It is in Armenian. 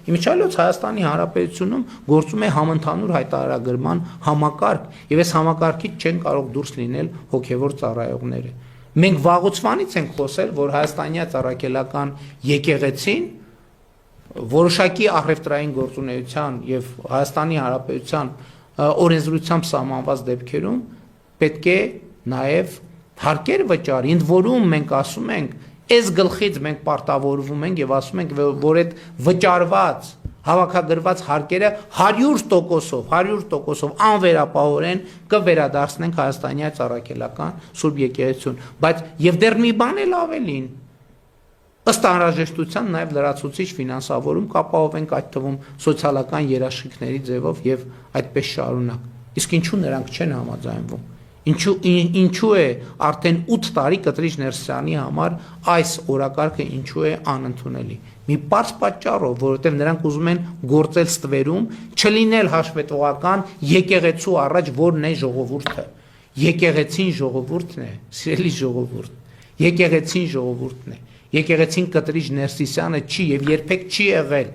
Իմիջիայլոց Հայաստանի Հանրապետությունում գործում է համընդհանուր հայտարարագրման համակարգ, եւ այս համակարգից չեն կարող դուրս լինել հոգեվոր ծառայողները։ Մենք վաղուց ենք խոսել, որ հայաստանյա ծառայողական եկեղեցին որոշակի առևտրային գործունեության եւ Հայաստանի Հանրապետության օրենսդրությամբ սահմանված դեպքերում պետք է նաեւ հարկեր վճարի, ընդ որում մենք ասում ենք, այս գլխից մենք պարտավորվում ենք եւ ասում ենք, որ այդ վճարված հավաքագրված հարկերը 100% անվերապահորեն կվերադարձնենք հայաստանյա ծառայողական Սուրբ Եկեղեցուն, բայց եւ դեռ մի բան էլ ավելին ըստ անհրաժեշտության նաեւ լրացուցիչ ֆինանսավորում կապահովենք այդ թվում սոցիալական երաշխիքների ձևով եւ այդպես շարունակ։ Իսկ ինչու նրանք չեն համաձայնվում։ Ինչու է արդեն 8 տարի Կտրիչ Ներսյանի համար այս օրակարգը ինչու է անընդունելի։ Մի պարզ պատճառով, որովհետև նրանք ուզում են գործել ստվերում, չլինել հաշվետվողական եկեղեցու առաջ, որն է ժողովուրդը։ Եկեղեցին ժողովուրդն է, սիրելի ժողովուրդ։ Եկեղեցին ժողովուրդն է։ Եկեղեցին Կտրիչ Ներսիսյանը չի եւ երբեք չի եղել